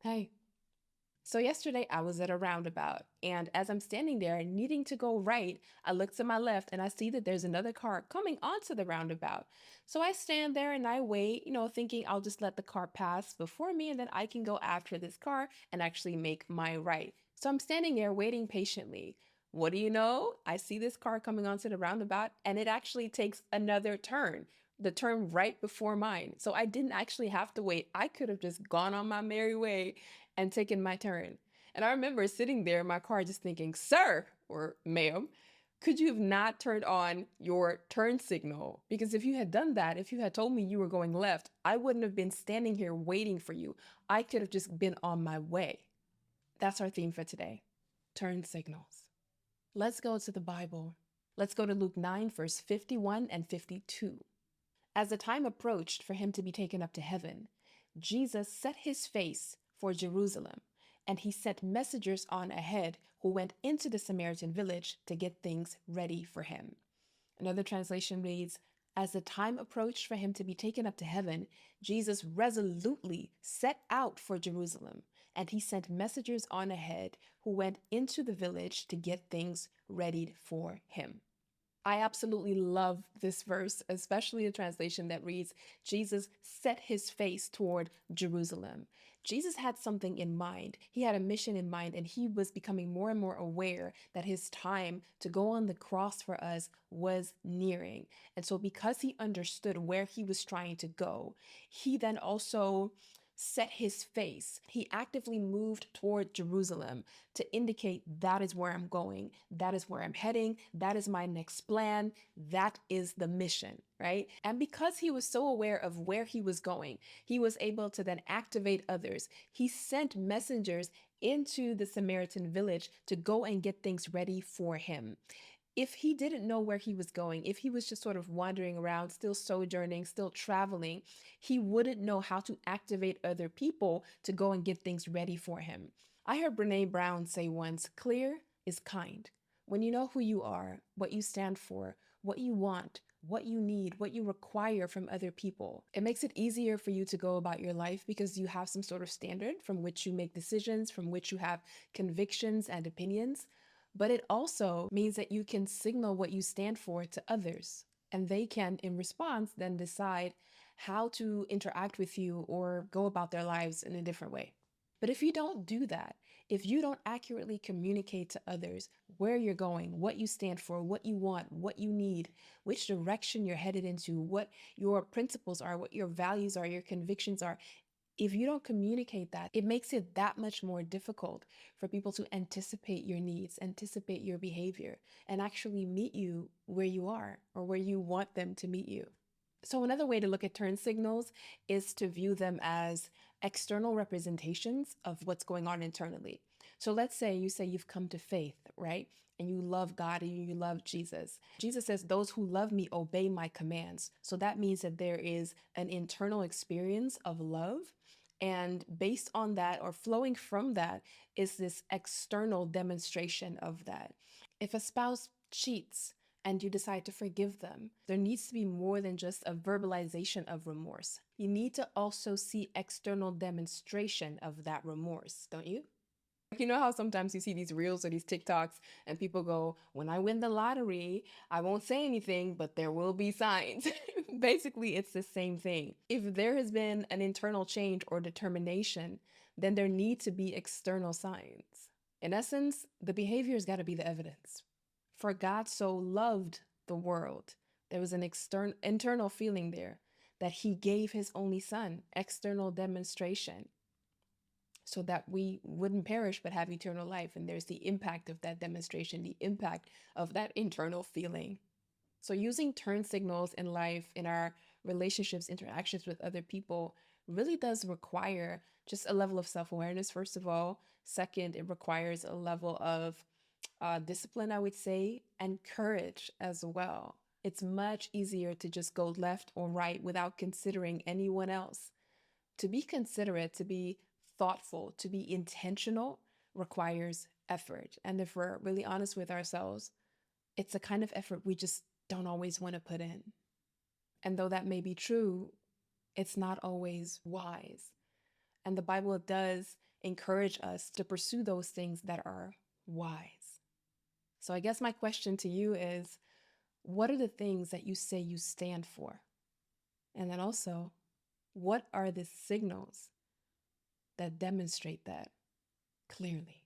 Hey, so yesterday I was at a roundabout, and as I'm standing there needing to go right, I look to my left and I see that there's another car coming onto the roundabout. So I stand there and I wait, thinking I'll just let the car pass before me and then I can go after this car and actually make my right. So I'm standing there waiting patiently. What do you know? I see this car coming onto the roundabout and it actually takes another turn. The turn right before mine. So I didn't actually have to wait. I could have just gone on my merry way and taken my turn. And I remember sitting there in my car just thinking, sir or ma'am, could you have not turned on your turn signal? Because if you had done that, if you had told me you were going left, I wouldn't have been standing here waiting for you. I could have just been on my way. That's our theme for today, turn signals. Let's go to the Bible. Let's go to Luke 9, verse 51 and 52. As the time approached for him to be taken up to heaven, Jesus set his face for Jerusalem, and he sent messengers on ahead who went into the Samaritan village to get things ready for him. Another translation reads, as the time approached for him to be taken up to heaven, Jesus resolutely set out for Jerusalem, and he sent messengers on ahead who went into the village to get things readied for him. I absolutely love this verse, especially the translation that reads, Jesus set his face toward Jerusalem. Jesus had something in mind. He had a mission in mind, and he was becoming more and more aware that his time to go on the cross for us was nearing. And so, because he understood where he was trying to go, he then also set his face. He actively moved toward Jerusalem to indicate that is where I'm going, that is where I'm heading, that is my next plan, that is the mission, right? And because he was so aware of where he was going, he was able to then activate others. He sent messengers into the Samaritan village to go and get things ready for him. If he didn't know where he was going, if he was just sort of wandering around, still sojourning, still traveling, he wouldn't know how to activate other people to go and get things ready for him. I heard Brene Brown say once, clear is kind. When you know who you are, what you stand for, what you want, what you need, what you require from other people, it makes it easier for you to go about your life because you have some sort of standard from which you make decisions, from which you have convictions and opinions. But it also means that you can signal what you stand for to others, and they can, in response, then decide how to interact with you or go about their lives in a different way. But if you don't do that, if you don't accurately communicate to others where you're going, what you stand for, what you want, what you need, which direction you're headed into, what your principles are, what your values are, your convictions are, if you don't communicate that, it makes it that much more difficult for people to anticipate your needs, anticipate your behavior, and actually meet you where you are or where you want them to meet you. So, another way to look at turn signals is to view them as external representations of what's going on internally. So, let's say you say you've come to faith, right? And you love God and you love Jesus. Jesus says, those who love me obey my commands. So, that means that there is an internal experience of love. And based on that, or flowing from that, is this external demonstration of that. If a spouse cheats, and you decide to forgive them, there needs to be more than just a verbalization of remorse. You need to also see external demonstration of that remorse, don't you? You know how sometimes you see these reels or these TikToks and people go, when I win the lottery, I won't say anything, but there will be signs. Basically, it's the same thing. If there has been an internal change or determination, then there need to be external signs. In essence, the behavior's got to be the evidence. For God so loved the world. There was an internal feeling there that he gave his only son, external demonstration, so that we wouldn't perish but have eternal life. And there's the impact of that demonstration, the impact of that internal feeling. So using turn signals in life, in our relationships, interactions with other people, really does require just a level of self-awareness, first of all. Second, it requires a level of discipline, I would say, and courage as well. It's much easier to just go left or right without considering anyone else. To be considerate, to be thoughtful, to be intentional requires effort. And if we're really honest with ourselves, it's a kind of effort we just don't always want to put in. And though that may be true, it's not always wise. And the Bible does encourage us to pursue those things that are wise. So I guess my question to you is, what are the things that you say you stand for? And then also, what are the signals that demonstrate that clearly?